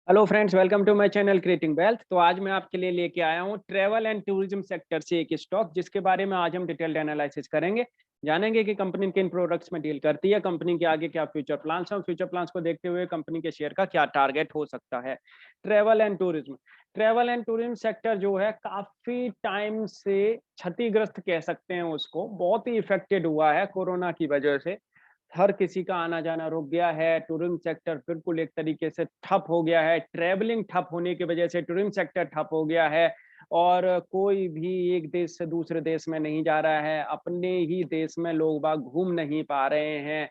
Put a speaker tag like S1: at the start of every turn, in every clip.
S1: Hello friends, welcome to my channel creating wealth. तो आज मैं आपके लिए लेके आया हूँ ट्रैवल एंड टूरिज्म सेक्टर से एक स्टॉक, जिसके बारे में आज हम डिटेल्ड एनालिसिस करेंगे। जानेंगे कि कंपनी किन प्रोडक्ट्स में डील करती है, कंपनी के आगे क्या फ्यूचर प्लान्स हैं, फ्यूचर प्लान्स को देखते हुए कंपनी के शेयर का क्या टारगेट हो सकता है। ट्रैवल एंड टूरिज्म सेक्टर जो है काफी टाइम से क्षतिग्रस्त कह सकते हैं, उसको बहुत ही इफेक्टेड हुआ है कोरोना की वजह से। हर किसी का आना जाना रुक गया है, टूरिज्म सेक्टर बिल्कुल एक तरीके से ठप हो गया है, ट्रैवलिंग ठप होने की वजह से टूरिज्म सेक्टर ठप हो गया है और कोई भी एक देश से दूसरे देश में नहीं जा रहा है, अपने ही देश में लोग बाग घूम नहीं पा रहे हैं।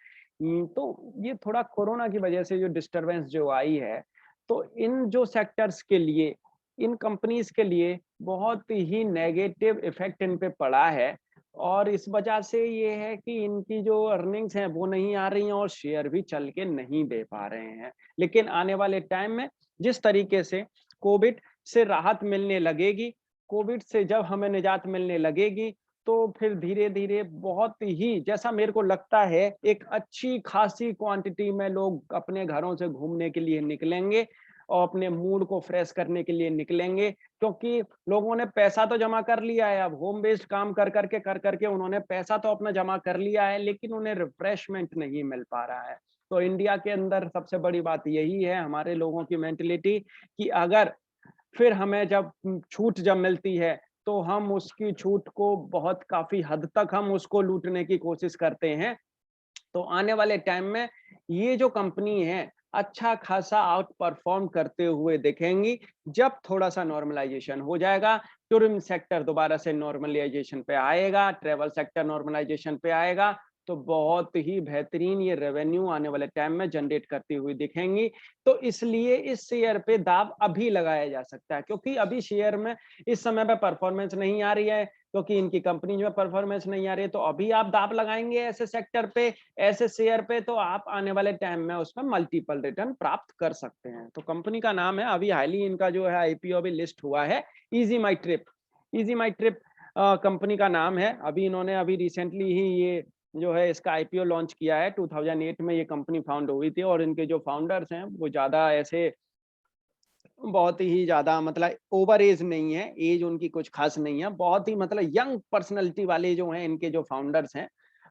S1: तो ये थोड़ा कोरोना की वजह से जो डिस्टरबेंस जो आई है, तो इन जो सेक्टर्स के लिए, इन कंपनीज के लिए बहुत ही नेगेटिव इफेक्ट इन पे पड़ा है। और इस वजह से ये है कि इनकी जो अर्निंग्स हैं वो नहीं आ रही हैं और शेयर भी चल के नहीं दे पा रहे हैं। लेकिन आने वाले टाइम में जिस तरीके से कोविड से राहत मिलने लगेगी, कोविड से जब हमें निजात मिलने लगेगी, तो फिर धीरे-धीरे बहुत ही, जैसा मेरे को लगता है, एक अच्छी खासी क्वांटिटी में लोग अपने घरों से घूमने के लिए निकलेंगे और अपने मूड को फ्रेश करने के लिए निकलेंगे। क्योंकि लोगों ने पैसा तो जमा कर लिया है, अब होम बेस्ड काम कर करके उन्होंने पैसा तो अपना जमा कर लिया है, लेकिन उन्हें रिफ्रेशमेंट नहीं मिल पा रहा है। तो इंडिया के अंदर सबसे बड़ी बात यही है, हमारे लोगों की मेंटालिटी, कि अगर फिर हमें जब छूट जब मिलती है, तो हम उसकी छूट को बहुत काफ़ी हद तक हम उसको लूटने की कोशिश करते हैं। तो आने वाले टाइम में ये जो कंपनी है, अच्छा खासा आउट परफॉर्म करते हुए दिखेंगी। जब थोड़ा-सा नॉर्मलाइज़ेशन हो जाएगा, टूरिज़्म सेक्टर दोबारा से नॉर्मलाइज़ेशन पे आएगा, ट्रैवल सेक्टर नॉर्मलाइज़ेशन पे आएगा, तो बहुत ही बेहतरीन ये रेवेन्यू आने वाले टाइम में जनरेट करती हुई दिखेंगी। तो इसलिए इस शेयर पे दाँव अभी लगाया जा सकता है, क्योंकि अभी शेयर में इस समय पे परफॉर्मेंस नहीं आ रही है, क्योंकि इनकी कंपनी में परफॉर्मेंस नहीं आ रही है। तो अभी आप दाँव लगाएँगे ऐसे सेक्टर पे, ऐसे शेयर पे, तो आप आने वाले टाइम में उसमें मल्टीपल रिटर्न प्राप्त कर सकते हैं। तो कंपनी का नाम है, अभी हाईली इनका जो है आईपीओ अभी लिस्ट हुआ है, ईज़ी माई ट्रिप। ईज़ी माई ट्रिप कंपनी का नाम है। अभी इन्होंने अभी रिसेंटली ही ये जो है इसका आईपीओ लॉन्च किया है। 2008 में ये कंपनी फाउंड हुई थी और इनके जो फाउंडर्स हैं वो ज़्यादा ऐसे बहुत ही ज़्यादा मतलब ओवर एज नहीं है, एज उनकी कुछ ख़ास नहीं है। बहुत ही मतलब यंग पर्सनैलिटी वाले जो हैं इनके जो फाउंडर्स हैं,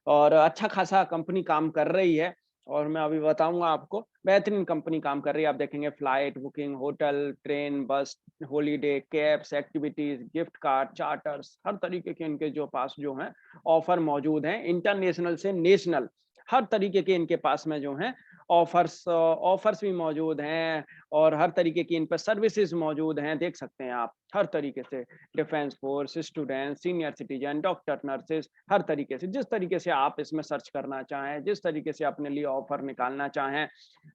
S1: और अच्छा ख़ासा कंपनी काम कर रही है। और मैं अभी बताऊँगा आपको, बेहतरीन कंपनी काम कर रही है। आप देखेंगे flight booking, hotel, train, bus, holiday, cabs, activities, gift card, charters, हर तरीके के इनके जो पास जो हैं ऑफ़र मौजूद हैं। इंटरनेशनल से नेशनल हर तरीके के इनके पास में जो हैं ऑफ़र्स भी मौजूद हैं। और हर तरीके की इन पर सर्विसेज मौजूद हैं, देख सकते हैं आप, हर तरीके से। Defence force, student, senior citizen, doctor, nurses, हर तरीके से, जिस तरीके से आप इसमें सर्च करना चाहें, जिस तरीके से अपने लिए ऑफर निकालना चाहें,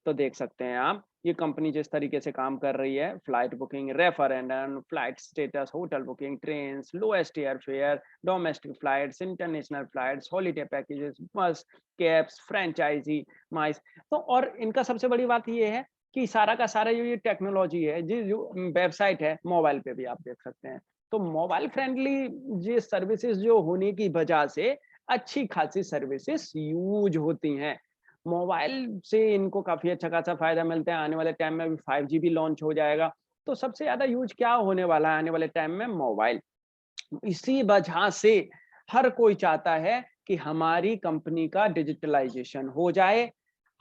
S1: तो देख सकते हैं आप। ये कंपनी जिस तरीके से काम कर रही है, flight booking, referendum, flight status, hotel booking, train, lowest air fare, domestic flights, international flights, holiday packages, बस, कैब्स, फ्रेंचाइजी, माइस। तो और इनका सबसे बड़ी बात ये है कि सारा का सारा जो ये टेक्नोलॉजी है, जो वेबसाइट है, मोबाइल पे भी आप देख सकते हैं। तो मोबाइल फ्रेंडली ये सर्विसेज जो होने की वजह से अच्छी खासी सर्विसेज यूज होती हैं। मोबाइल से इनको काफ़ी अच्छा खासा फ़ायदा मिलता है। आने वाले टाइम में अभी 5G भी लॉन्च हो जाएगा। तो सबसे ज़्यादा यूज़ क्या होने वाला है आने वाले टाइम में? मोबाइल। इसी वजह से हर कोई चाहता है कि हमारी कंपनी का डिजिटलाइजेशन हो जाए।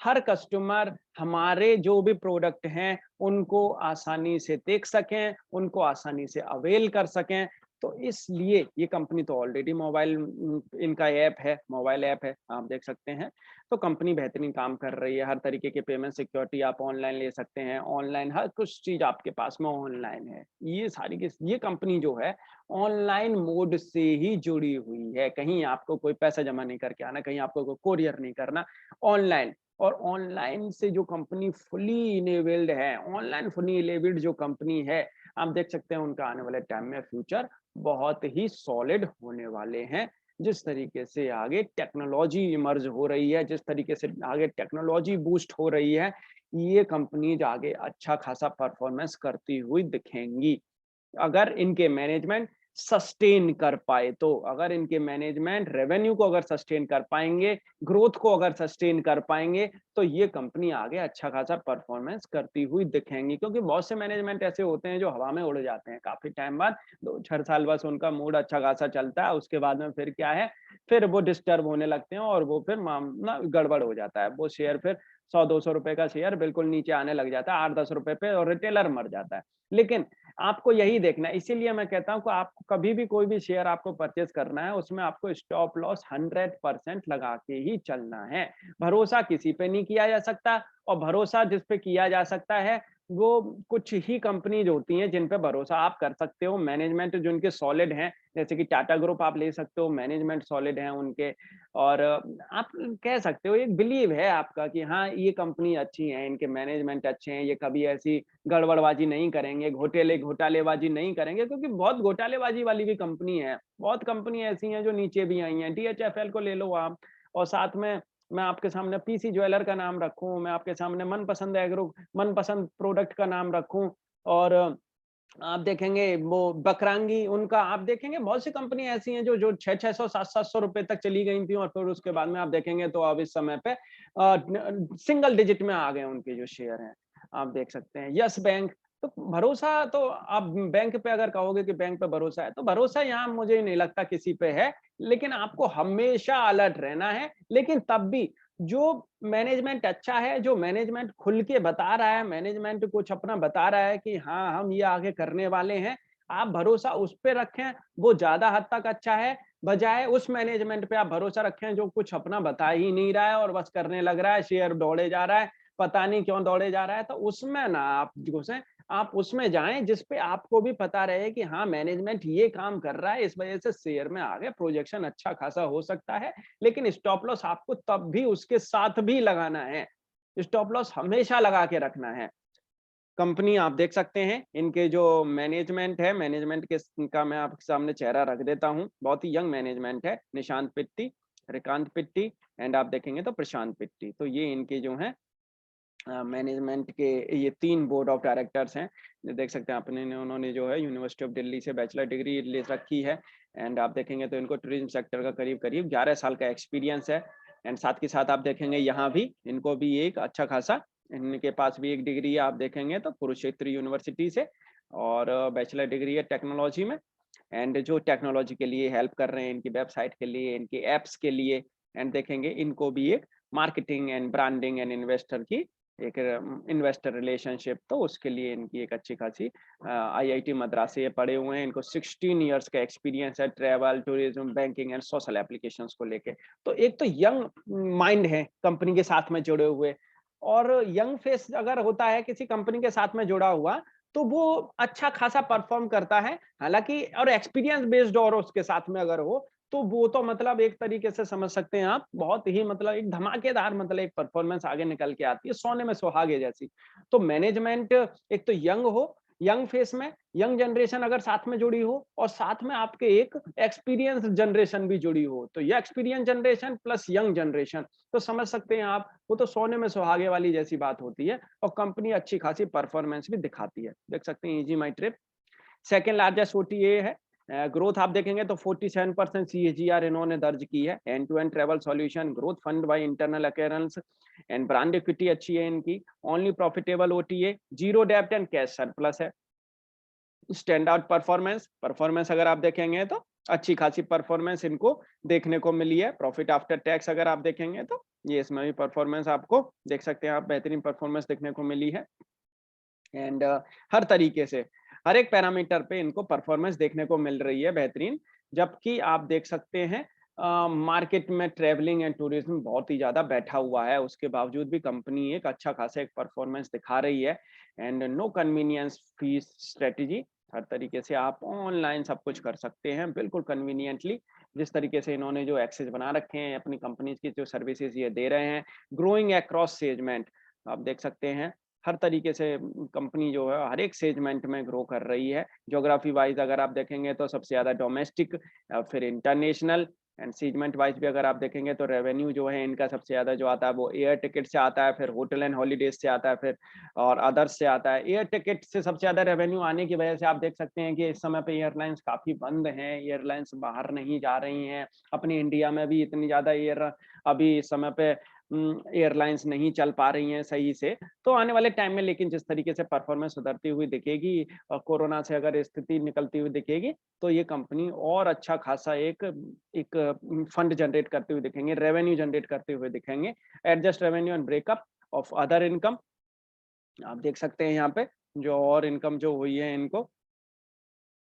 S1: हर कस्टमर हमारे जो भी प्रोडक्ट हैं, उनको आसानी से देख सकें, उनको आसानी से अवेल कर सकें। तो इसलिए ये कंपनी तो ऑलरेडी मोबाइल इनका ऐप है, मोबाइल ऐप है, आप देख सकते हैं। तो कंपनी बेहतरीन काम कर रही है, हर तरीके के पेमेंट सिक्योरिटी आप ऑनलाइन ले सकते हैं, ऑनलाइन हर कुछ चीज़ आपके पास में ऑनलाइन है। ये सारी की ये कंपनी जो है ऑनलाइन मोड से ही जुड़ी हुई है। कहीं आपको कोई पैसा जमा नहीं करके आना, कहीं आपको कोई कोरियर नहीं करना, ऑनलाइन। और ऑनलाइन से जो कंपनी फुली इनेबल्ड है, ऑनलाइन फुली इनेबल्ड जो कंपनी है, आप देख सकते हैं उनका आने वाले टाइम में फ्यूचर बहुत ही सॉलिड होने वाले हैं। जिस तरीके से आगे टेक्नोलॉजी इमर्ज हो रही है, जिस तरीके से आगे टेक्नोलॉजी बूस्ट हो रही है, ये कंपनीज आगे अच्छा खासा परफॉर्मेंस करती हुई दिखेंगी। अगर इनके मैनेजमेंट सस्टेन कर पाए। तो अगर इनके मैनेजमेंट रेवेन्यू को अगर सस्टेन कर पाएंगे, ग्रोथ को अगर सस्टेन कर पाएंगे, तो ये कंपनी आगे अच्छा खासा परफॉर्मेंस करती हुई दिखेंगी। क्योंकि बहुत से मैनेजमेंट ऐसे होते हैं जो हवा में उड़ जाते हैं, काफी टाइम बाद 2-4 साल बस उनका मूड अच्छा खासा चलता है, उसके बाद में फिर क्या है, फिर वो डिस्टर्ब होने लगते हैं और वो फिर मामला गड़बड़ हो जाता है। वो शेयर फिर 100-200 रुपए का शेयर बिल्कुल नीचे आने लग जाता है, 8-10 रुपए पे, और रिटेलर मर जाता है। लेकिन आपको यही देखना है, इसीलिए मैं कहता हूँ कि आपको कभी भी कोई भी शेयर आपको परचेज करना है, उसमें आपको स्टॉप लॉस 100% लगा के ही चलना है। भरोसा किसी पे नहीं किया जा सकता, और भरोसा जिस पे किया जा सकता है, वो कुछ ही कंपनीज होती हैं जिन पे भरोसा आप कर सकते हो। मैनेजमेंट जिनके सॉलिड हैं, जैसे कि टाटा ग्रुप आप ले सकते हो, मैनेजमेंट सॉलिड है उनके, और आप कह सकते हो एक बिलीव है आपका कि हाँ, ये कंपनी अच्छी है, इनके मैनेजमेंट अच्छे हैं, ये कभी ऐसी गड़बड़बाजी नहीं करेंगे, घोटालेबाजी नहीं करेंगे, क्योंकि बहुत घोटालेबाजी वाली भी कंपनी है। बहुत कंपनी ऐसी हैं जो नीचे भी आई हैं, डीएचएफएल को ले लो आप, और साथ में मैं आपके सामने पीसी ज्वेलर का नाम रखूँ, मैं आपके सामने मनपसंद एग्रो मनपसंद प्रोडक्ट का नाम रखूँ, और आप देखेंगे वो बकरांगी, उनका आप देखेंगे बहुत सी कंपनी ऐसी हैं जो जो 600-600 700-700 रुपए तक चली गई थी, और फिर उसके बाद में आप देखेंगे तो अब इस समय पे सिंगल डिजिट में आ गए उनके जो शेयर हैं, आप देख सकते हैं। यस बैंक, तो भरोसा तो आप बैंक पे अगर कहोगे कि बैंक पे भरोसा है, तो भरोसा यहाँ मुझे नहीं लगता किसी पे है, लेकिन आपको हमेशा अलर्ट रहना है। लेकिन तब भी जो मैनेजमेंट अच्छा है, जो मैनेजमेंट खुल के बता रहा है, मैनेजमेंट कुछ अपना बता रहा है कि हाँ, हम ये आगे करने वाले हैं, आप भरोसा उस पे रखें, वो ज़्यादा हद तक अच्छा है, बजाए उस मैनेजमेंट पे आप भरोसा रखें जो कुछ अपना बता ही नहीं रहा है और बस करने लग रहा है, शेयर दौड़े जा रहा है, पता नहीं क्यों दौड़े जा रहा है, तो उसमें ना आप घुसें, आप उसमें जाएँ जिस पे आपको भी पता रहे कि हाँ, मैनेजमेंट ये काम कर रहा है, इस वजह से शेयर में आगे प्रोजेक्शन अच्छा खासा हो सकता है। लेकिन स्टॉप लॉस आपको तब भी उसके साथ भी लगाना है। स्टॉप लॉस हमेशा लगा के रखना है। कंपनी आप देख सकते हैं, इनके जो मैनेजमेंट है, मैनेजमेंट के का मैं आपके सामने चेहरा रख देता हूँ। बहुत ही यंग मैनेजमेंट है। निशांत पिट्टी, श्रीकांत पिट्टी, एंड आप देखेंगे तो प्रशांत पिट्टी। तो ये इनके जो हैं मैनेजमेंट के ये 3 बोर्ड ऑफ डायरेक्टर्स हैं। ये देख सकते हैं आपने उन्होंने जो है यूनिवर्सिटी ऑफ दिल्ली से बैचलर डिग्री ले रखी है, एंड आप देखेंगे तो इनको टूरिज्म सेक्टर का करीब-करीब 11 साल का एक्सपीरियंस है, एंड साथ के साथ आप देखेंगे यहाँ भी इनको भी एक अच्छा खासा, इनके पास भी एक डिग्री है, आप देखेंगे तो कुरुक्षेत्र यूनिवर्सिटी से, और बैचलर डिग्री है टेक्नोलॉजी में, एंड जो टेक्नोलॉजी के लिए हेल्प कर रहे हैं, इनकी वेबसाइट के लिए, इनके ऐप्स के लिए, एंड देखेंगे इनको भी एक marketing and branding and investor की एक इन्वेस्टर रिलेशनशिप, तो उसके लिए इनकी एक अच्छी खासी आईआईटी मद्रास से ये पढ़े हुए हैं। इनको 16 इयर्स का एक्सपीरियंस है travel, tourism, banking and social applications को लेके। तो एक तो यंग माइंड है कंपनी के साथ में जुड़े हुए, और यंग फेस अगर होता है किसी कंपनी के साथ में जुड़ा हुआ, तो वो अच्छा खासा परफॉर्म करता है। हालाँकि और एक्सपीरियंस बेस्ड और उसके साथ में अगर हो, तो वो तो मतलब एक तरीके से समझ सकते हैं आप, बहुत ही मतलब एक धमाकेदार मतलब एक परफॉर्मेंस आगे निकल के आती है, सोने में सुहागे जैसी। तो मैनेजमेंट एक तो यंग हो, यंग फेस में, यंग जनरेशन अगर साथ में जुड़ी हो, और साथ में आपके एक एक्सपीरियंस जनरेशन भी जुड़ी हो, तो ये experience generation plus young generation, तो समझ सकते हैं आप, वो तो सोने में सुहागे वाली जैसी बात होती है, और कंपनी अच्छी खासी परफॉर्मेंस भी दिखाती है। देख सकते हैं Ease My Trip second largest OTA है। ग्रोथ आप देखेंगे तो 47% सीएजीआर इन्होंने दर्ज की है। End to end travel solution, growth fund by internal accruals, and brand equity अच्छी है इनकी। ओनली प्रॉफिटेबल ओटीए, जीरो डेब्ट एंड कैश सरप्लस है। स्टैंड आउट परफॉर्मेंस, परफॉर्मेंस अगर आप देखेंगे तो अच्छी खासी परफॉर्मेंस इनको देखने को मिली है। प्रॉफिट आफ्टर टैक्स अगर आप देखेंगे तो ये इसमें भी परफॉर्मेंस आपको देख सकते हैं आप, बेहतरीन परफॉर्मेंस देखने को मिली है। एंड हर तरीके से हर एक पैरामीटर पे इनको परफॉर्मेंस देखने को मिल रही है बेहतरीन। जबकि आप देख सकते हैं मार्केट में ट्रैवलिंग एंड टूरिज्म बहुत ही ज्यादा बैठा हुआ है, उसके बावजूद भी कंपनी एक अच्छा खासा एक परफॉर्मेंस दिखा रही है। And no convenience fees strategy, हर तरीके से आप ऑनलाइन सब कुछ कर सकते हैं बिल्कुल कन्वीनियंटली। जिस तरीके से इन्होंने जो एक्सेस बना रखे हैं अपनी कंपनीज की जो सर्विसेज ये दे रहे हैं, ग्रोइंग अक्रॉस सेगमेंट, आप देख सकते हैं हर तरीके से कंपनी जो है हर एक सेगमेंट में ग्रो कर रही है। ज्योग्राफी वाइज अगर आप देखेंगे तो सबसे ज्यादा डोमेस्टिक, फिर इंटरनेशनल, एंड सीगमेंट वाइज भी अगर आप देखेंगे तो रेवेन्यू जो है इनका सबसे ज्यादा जो आता है वो एयर टिकट से आता है, फिर होटल एंड हॉलीडेज से आता है, फिर और अदर्स से आता है। एयर टिकट से सबसे ज्यादा रेवेन्यू आने की वजह से आप देख सकते हैं कि इस समय पे एयरलाइंस काफी बंद हैं, एयरलाइंस बाहर नहीं जा रही हैं। अपनी इंडिया में भी इतनी ज्यादा अभी इस समय पे एयरलाइंस नहीं चल पा रही हैं सही से। तो आने वाले टाइम में लेकिन जिस तरीके से परफॉर्मेंस सुधरती हुई दिखेगी और कोरोना से अगर स्थिति निकलती हुई दिखेगी, तो ये कंपनी और अच्छा खासा एक एक फंड जनरेट करते हुए दिखेंगे, रेवेन्यू जनरेट करते हुए दिखेंगे। Adjust revenue and breakup of other income आप देख सकते हैं यहाँ पे, जो और इनकम जो हुई है इनको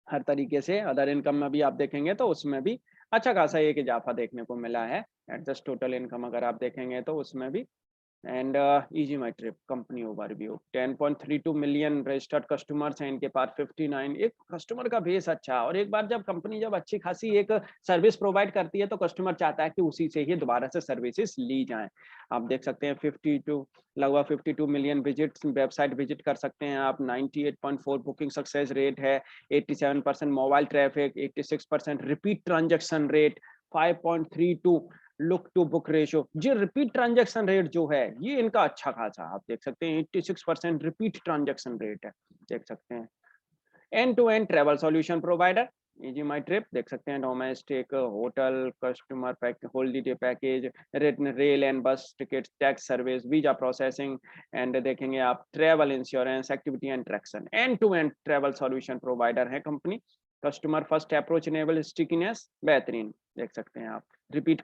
S1: हर तरीके से अदर इनकम में भी आप देखेंगे तो उसमें भी अच्छा खासा एक इजाफा देखने को मिला है। एडजस्ट टोटल इनकम अगर आप देखेंगे तो उसमें भी and easy My trip company overview 10.32 million registered customers हैं इनके पास, 59 एक कस्टमर का बेस अच्छा। और एक बार जब कंपनी जब अच्छी खासी एक सर्विस प्रोवाइड करती है तो कस्टमर चाहता है कि उसी से ही दोबारा से सर्विसेज ली जाएं। आप देख सकते हैं 52 लगभग 52 मिलियन विजिट्स वेबसाइट विजिट कर सकते हैं आप, 98.4 बुकिंग सक्सेस रेट है, 87% mobile traffic, 86% repeat transaction rate, 5.32 look to book ratio. जी रिपीट ट्रांजैक्शन रेट जो है ये इनका अच्छा खासा आप देख सकते हैं, 86% रिपीट ट्रांजैक्शन रेट है, देख सकते हैं। End to end travel solution provider Ease My Trip देख सकते हैं, domestic hotel customer pack holiday package, rail and bus ticket, tax service, visa processing and देखेंगे आप travel insurance activity and traction. End to end travel solution provider है कंपनी। Customer first approach enable stickiness बेहतरीन देख सकते हैं आप। Repeat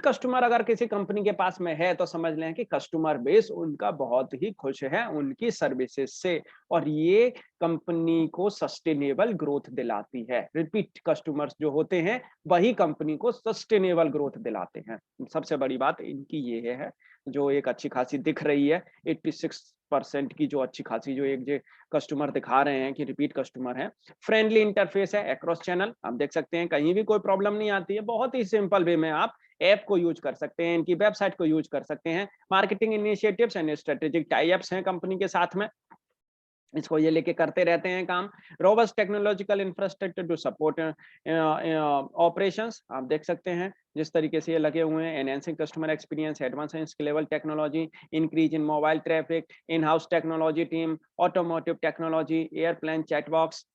S1: customer अगर किसी कंपनी के पास में है तो समझ लें कि कस्टमर बेस उनका बहुत ही खुश है उनकी सर्विसेज से, और ये कंपनी को सस्टेनेबल ग्रोथ दिलाती है। रिपीट कस्टमर्स जो होते हैं वही कंपनी को सस्टेनेबल ग्रोथ दिलाते हैं। सबसे बड़ी बात इनकी ये है जो एक अच्छी खासी दिख रही है, 86% की जो अच्छी खासी जो एक जो कस्टमर दिखा रहे हैं कि रिपीट कस्टमर है। फ्रेंडली इंटरफेस है अक्रॉस चैनल, आप देख सकते हैं कहीं भी कोई प्रॉब्लम नहीं आती है, बहुत ही सिंपल वे में आप ऐप को यूज कर सकते हैं, इनकी वेबसाइट को यूज कर सकते हैं। Marketing initiatives and strategic tie ups हैं कंपनी के साथ में, इसको ये लेके करते रहते हैं काम। Robust technological infrastructure to support operations आप देख सकते हैं जिस तरीके से ये लगे हुए हैं। Enhancing customer experience, advance and scalable technology, increase in mobile traffic, in house technology team, automotive technology, airplane chatbox.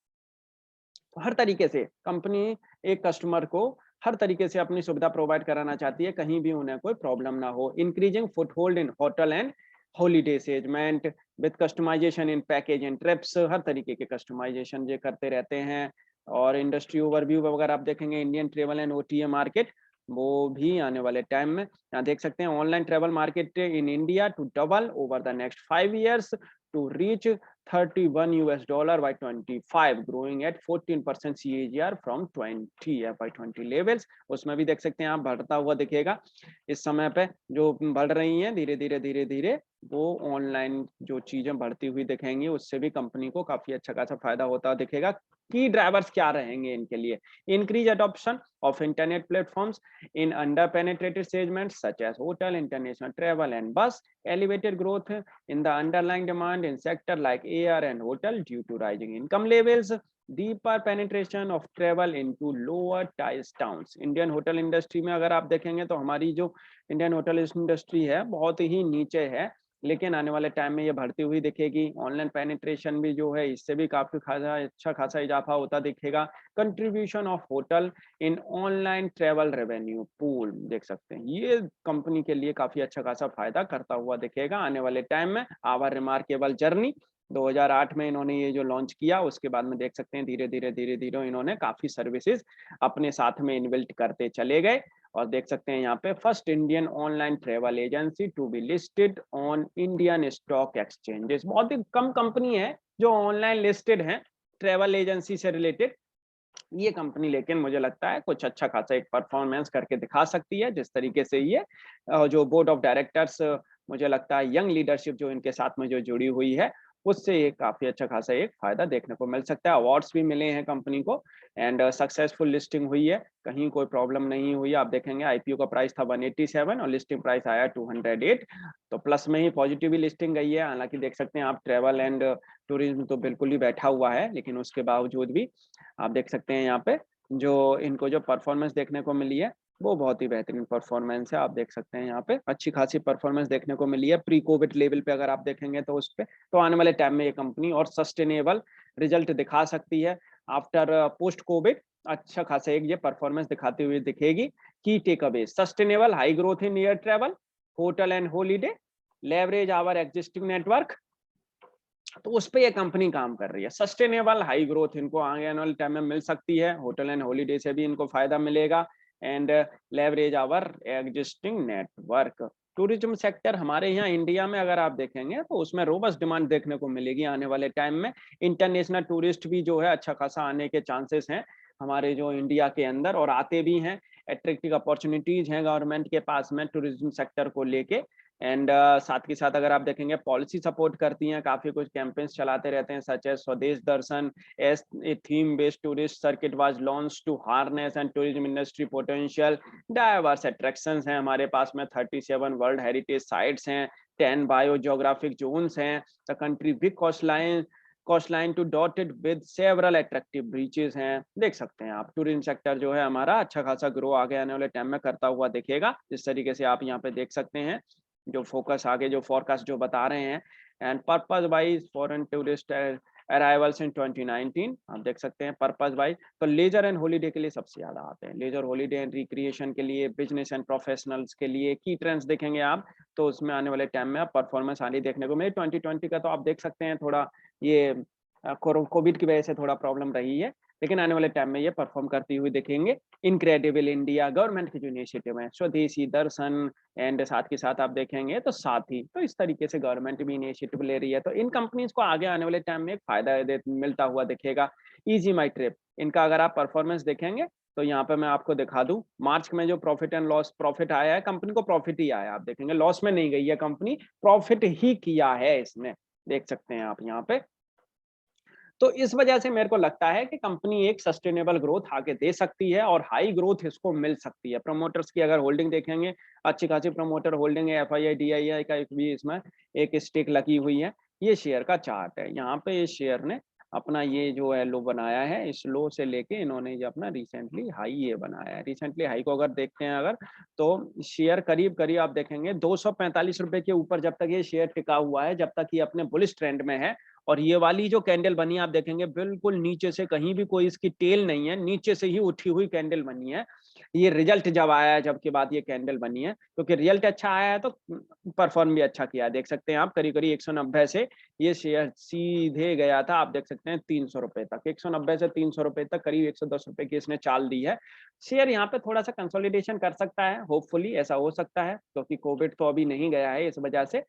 S1: हर तरीके से कंपनी एक कस्टमर को हर तरीके से अपनी सुविधा प्रोवाइड कराना चाहती है, कहीं भी उन्हें कोई प्रॉब्लम ना हो। Increasing foothold in hotel and holiday segment with customisation in package and trips, हर तरीके के कस्टमाइजेशन ये करते रहते हैं। और इंडस्ट्री ओवरव्यू अगर आप देखेंगे Indian travel and OTA market, वो भी आने वाले टाइम में यहाँ देख सकते हैं। Online travel market in India to double over the next 5 years to reach $31 by 25, growing at 14% CAGR from 20 FY20 levels। उसमें भी देख सकते हैं आप बढ़ता हुआ दिखेगा। इस समय पे जो बढ़ रही हैं धीरे धीरे वो ऑनलाइन जो चीजें बढ़ती हुई दिखेंगी उससे भी कंपनी को काफी अच्छा खासा फायदा होता दिखेगा। की ड्राइवर्स क्या रहेंगे इनके लिए? Increase adoption of internet platforms in under-penetrated segments such as hotel, international travel, and bus. Elevated growth in the underlying demand in sector like air and hotel due to rising income levels. Deeper penetration of travel into lower tier towns. Indian hotel industry में अगर आप देखेंगे तो हमारी जो Indian hotel industry है बहुत ही नीचे है, लेकिन आने वाले टाइम में ये बढ़ती हुई दिखेगी। ऑनलाइन पेनिट्रेशन भी जो है इससे भी काफी अच्छा खासा इजाफा होता दिखेगा। Contribution of hotel in online travel revenue pool देख सकते हैं, ये कंपनी के लिए काफी अच्छा खासा फायदा करता हुआ दिखेगा आने वाले टाइम में। आवर रिमार्केबल जर्नी 2008 में इन्होंने ये जो लॉन्च किया, उसके बाद में देख सकते हैं धीरे धीरे इन्होंने काफी सर्विसेज अपने साथ में इन्बिल्ट करते चले गए। और देख सकते हैं यहाँ पे first Indian online travel agency to be listed on Indian stock exchanges. बहुत ही कम कंपनी है जो ऑनलाइन लिस्टेड है ट्रेवल एजेंसी से रिलेटेड ये कंपनी, लेकिन मुझे लगता है कुछ अच्छा खासा एक परफॉर्मेंस करके दिखा सकती है। जिस तरीके से ये जो बोर्ड ऑफ डायरेक्टर्स मुझे लगता है यंग लीडरशिप जो इनके साथ में जो जुड़ी हुई है उससे ये काफी अच्छा खासा एक फायदा देखने को मिल सकता है। अवार्ड्स भी मिले हैं कंपनी को एंड सक्सेसफुल लिस्टिंग हुई है, कहीं कोई प्रॉब्लम नहीं हुई। आप देखेंगे आईपीओ का प्राइस था 187 और लिस्टिंग प्राइस आया 208, तो प्लस में ही पॉजिटिव ही लिस्टिंग गई है। हालांकि देख सकते हैं आप ट्रेवल एंड टूरिज्म तो बिल्कुल ही बैठा हुआ है, लेकिन उसके बावजूद भी आप देख सकते हैं यहाँ पे जो इनको जो परफॉर्मेंस देखने को मिली है, वो बहुत ही बेहतरीन परफॉर्मेंस है। आप देख सकते हैं यहाँ पे अच्छी खासी परफॉर्मेंस देखने को मिली है प्री कोविड लेवल पे अगर आप देखेंगे तो उस पे। तो आने वाले टाइम में ये कंपनी और सस्टेनेबल रिजल्ट दिखा सकती है। आफ्टर पोस्ट कोविड अच्छा खासा एक ये परफॉर्मेंस दिखाती हुई दिखेगी। Key takeaway sustainable high growth in air travel, hotel and holiday, leverage our existing network. तो उस पे ये कंपनी काम कर रही है। सस्टेनेबल हाई ग्रोथ इनको आगे आने वाले टाइम में मिल सकती है। होटल एंड हॉलिडे से भी इनको फायदा मिलेगा and leverage our existing network. Tourism sector हमारे यहाँ इंडिया में अगर आप देखेंगे तो उसमें रोबस्ट डिमांड देखने को मिलेगी आने वाले टाइम में। इंटरनेशनल टूरिस्ट भी जो है अच्छा खासा आने के चांसेस हैं हमारे जो इंडिया के अंदर, और आते भी हैं। अट्रैक्टिव अपॉर्चुनिटीज हैं गवर्नमेंट के पास में टूरिज्म सेक्टर को लेके। एंड साथ के साथ अगर आप देखेंगे पॉलिसी सपोर्ट करती हैं, काफी कुछ कैंपेन्स चलाते रहते हैं such as Swadesh Darshan as a theme based tourist circuit was launch to harness and tourism industry potential. Diverse attractions हैं हमारे पास में, 37 वर्ल्ड हेरिटेज साइट्स हैं, 10 बायो जोग्राफिक जोन्स हैं, the country big coastline to dotted with several attractive beaches हैं। देख सकते हैं आप टूरिज्म सेक्टर जो है हमारा अच्छा खासा ग्रो आगे आने वाले टाइम में करता हुआ दिखेगा। जिस तरीके से आप यहाँ पे देख सकते हैं जो फोकस आगे जो फोरकास्ट जो बता रहे हैं। And purpose wise foreign tourist arrivals in 2019 आप देख सकते हैं पर्पस वाइज तो लेजर एंड हॉलीडे के लिए सबसे ज्यादा आते हैं। लेजर हॉलीडे एंड रिक्रिएशन के लिए, बिजनेस एंड प्रोफेशनल्स के लिए की ट्रेंड्स देखेंगे आप तो उसमें आने वाले टाइम में आप परफॉर्मेंस आनी देखने को मिले। 2020 का तो आप देख सकते हैं थोड़ा ये कोविड की वजह से थोड़ा प्रॉब्लम रही है, लेकिन आने वाले टाइम में ये परफॉर्म करती हुई दिखेंगे। इनक्रेडिबल इंडिया गवर्नमेंट की जो इनिशिएटिव है, स्वदेशी दर्शन एंड साथ के साथ आप देखेंगे तो साथी, तो इस तरीके से गवर्नमेंट भी इनिशिएटिव ले रही है। तो इन कंपनीज को आगे आने वाले टाइम में एक फायदा मिलता हुआ दिखेगा। इजी माई ट्रिप इनका अगर आप परफॉर्मेंस देखेंगे तो यहाँ पे मैं आपको दिखा दूं मार्च में जो प्रॉफिट एंड लॉस, प्रॉफिट आया है कंपनी को, प्रॉफिट ही आया। आप देखेंगे लॉस में नहीं गई है कंपनी, प्रॉफिट ही किया है इसने, देख सकते हैं आप यहाँ पे। तो इस वजह से मेरे को लगता है कि कंपनी एक सस्टेनेबल ग्रोथ आगे दे सकती है और हाई ग्रोथ इसको मिल सकती है। प्रमोटर्स की अगर होल्डिंग देखेंगे, अच्छी खासी प्रमोटर होल्डिंग है, एफआईआई डीआईआई का एक भी इसमें एक स्टेक लगी हुई है। ये शेयर का चार्ट है, यहाँ पे इस शेयर ने अपना ये जो है लो बनाया है, इस लो से लेके इन्होंने ये अपना रिसेंटली हाई ये बनाया है। रिसेंटली हाई को अगर देखते हैं अगर तो शेयर करीब करीब आप देखेंगे 245 रुपए के ऊपर जब तक ये शेयर टिका हुआ है, जब तक ये अपने बुलिश ट्रेंड में है। और ये वाली जो कैंडल बनी आप देखेंगे बिल्कुल नीचे से, कहीं भी कोई इसकी टेल नहीं है, नीचे से ही उठी हुई कैंडल बनी है। ये रिजल्ट जब आया है, जब के बाद ये कैंडल बनी है, क्योंकि रिजल्ट अच्छा आया है तो परफॉर्म भी अच्छा किया। देख सकते हैं आप करीब करीब 190 से ये शेयर सीधे गया था, आप देख सकते हैं 300 रुपए तक, 190 से 300 रुपए तक करीब 110 रुपए की इसने चाल दी है। शेयर यहाँ पे थोड़ा सा कंसोलिडेशन कर सकता है, होपफुली ऐसा हो सकता है, क्योंकि कोविड तो अभी नहीं गया है इस वजह से।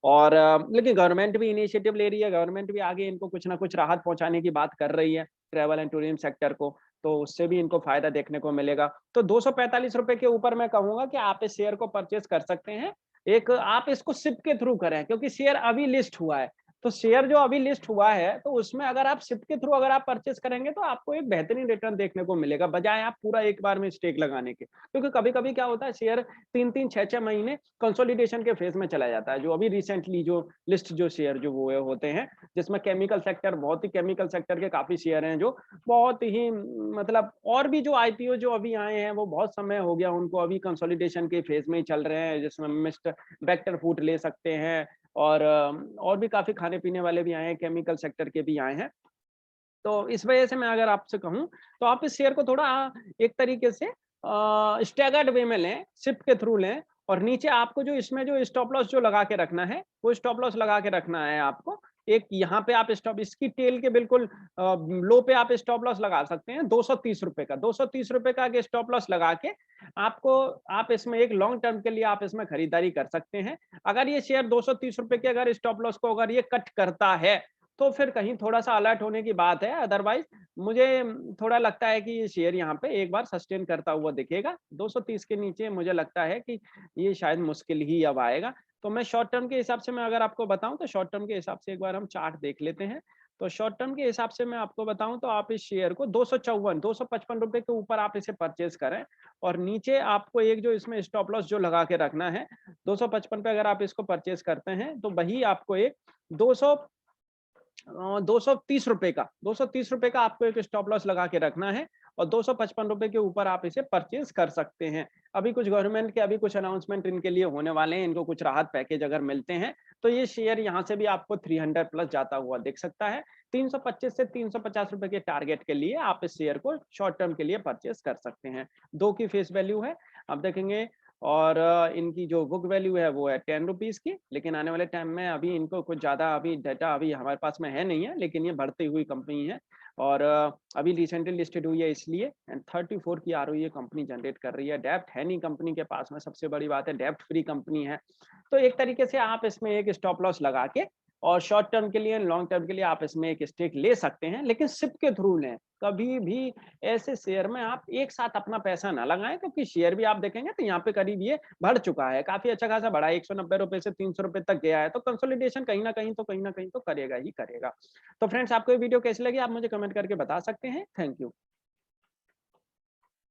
S1: और लेकिन गवर्नमेंट भी इनिशिएटिव ले रही है, गवर्नमेंट भी आगे इनको कुछ ना कुछ राहत पहुंचाने की बात कर रही है ट्रैवल एंड टूरिज्म सेक्टर को, तो उससे भी इनको फायदा देखने को मिलेगा। तो 245 रुपए के ऊपर मैं कहूंगा कि आप इस शेयर को परचेज कर सकते हैं। एक आप इसको सिप के थ्रू करें, क्योंकि शेयर अभी लिस्ट हुआ है। तो शेयर जो अभी लिस्ट हुआ है तो उसमें अगर आप सिप के थ्रू अगर आप परचेज करेंगे तो आपको एक बेहतरीन रिटर्न देखने को मिलेगा, बजाय आप पूरा एक बार में स्टेक लगाने के। क्योंकि कभी कभी क्या होता है, शेयर 3-3, 6-6 महीने कंसोलिडेशन के फेज में चला जाता है। जो अभी रिसेंटली जो लिस्ट जो शेयर जो वो होते हैं, जिसमें केमिकल सेक्टर, बहुत ही केमिकल सेक्टर के काफी शेयर हैं जो बहुत ही मतलब, और भी जो आईपीओ जो अभी आए हैं वो बहुत समय हो गया उनको, अभी कंसोलिडेशन के फेज में ही चल रहे हैं, जिसमें मिस्टर बेक्टर फूड ले सकते हैं, और भी काफी खाने पीने वाले भी आए हैं, केमिकल सेक्टर के भी आए हैं। तो इस वजह से मैं अगर आपसे कहूं तो आप इस शेयर को थोड़ा एक तरीके से स्टैगर्ड वे में लें, सिप के थ्रू लें। और नीचे आपको जो इसमें जो स्टॉप लॉस जो लगा के रखना है, वो स्टॉप लॉस लगा के रखना है आपको। एक यहाँ पे आप स्टॉप, इसकी टेल के बिल्कुल लो पे आप स्टॉप लॉस लगा सकते हैं 230 रुपए का, 230 रुपए का स्टॉप लॉस लगा के आपको, आप इसमें एक लॉन्ग टर्म के लिए आप इसमें खरीदारी कर सकते हैं। अगर ये शेयर 230 रुपए के अगर स्टॉप लॉस को अगर ये कट करता है तो फिर कहीं थोड़ा सा अलर्ट होने की बात है। अदरवाइज मुझे थोड़ा लगता है कि ये शेयर यहाँ पे एक बार सस्टेन करता हुआ दिखेगा। 230 के नीचे मुझे लगता है कि ये शायद मुश्किल ही अब आएगा। तो मैं शॉर्ट टर्म के हिसाब से मैं अगर आपको बताऊं तो शॉर्ट टर्म के हिसाब से एक बार हम चार्ट देख लेते हैं। तो शॉर्ट टर्म के हिसाब से मैं आपको बताऊं तो आप इस शेयर को 254-255 रुपए के ऊपर आप इसे परचेज करें। और नीचे आपको एक जो इसमें स्टॉप लॉस जो लगा के रखना है 255 पे, अगर आप इसको परचेज करते हैं तो वही आपको एक 230 रुपए का, 230 रुपए का आपको एक स्टॉप लॉस लगा के रखना है। और 255 रुपए के ऊपर आप इसे परचेज कर सकते हैं। अभी कुछ गवर्नमेंट के अभी कुछ अनाउंसमेंट इनके लिए होने वाले हैं, इनको कुछ राहत पैकेज अगर मिलते हैं, तो ये शेयर यहाँ से भी आपको 300 प्लस जाता हुआ दिख सकता है। 325 से 350 रुपए के टारगेट के लिए आप इस शेयर को शॉर्ट टर्म के लिए परचेज कर सकते हैं। 2 की फेस वैल्यू है, आप देखेंगे, और इनकी जो बुक वैल्यू है वो है 10 रुपीज़ की, लेकिन आने वाले टाइम में अभी इनको कुछ ज़्यादा अभी डाटा अभी हमारे पास में है नहीं है, लेकिन ये बढ़ती हुई कंपनी है और अभी रिसेंटली लिस्टेड हुई है इसलिए, एंड 34 की आरओई ये कंपनी जनरेट कर रही है। डेब्ट है नहीं कंपनी के पास में, सबसे बड़ी बात है डेब्ट फ्री कंपनी है। तो एक तरीके से आप इसमें एक स्टॉप लॉस लगा के और शॉर्ट टर्म के लिए, लॉन्ग टर्म के लिए आप इसमें एक स्टेक ले सकते हैं, लेकिन सिप के थ्रू लें। कभी भी ऐसे शेयर में आप एक साथ अपना पैसा ना लगाएँ, क्योंकि शेयर भी आप देखेंगे तो यहाँ पे करीब ये बढ़ चुका है, काफ़ी अच्छा खासा बढ़ा है, ₹190 से ₹300 तक गया है, तो कंसोलिडेशन कहीं न कहीं तो कहीं न कहीं तो करेगा ही करेगा। तो फ्रेंड्स, आपको ये वीडियो कैसी लगी आप मुझे कमेंट करके बता सकते हैं। Thank you.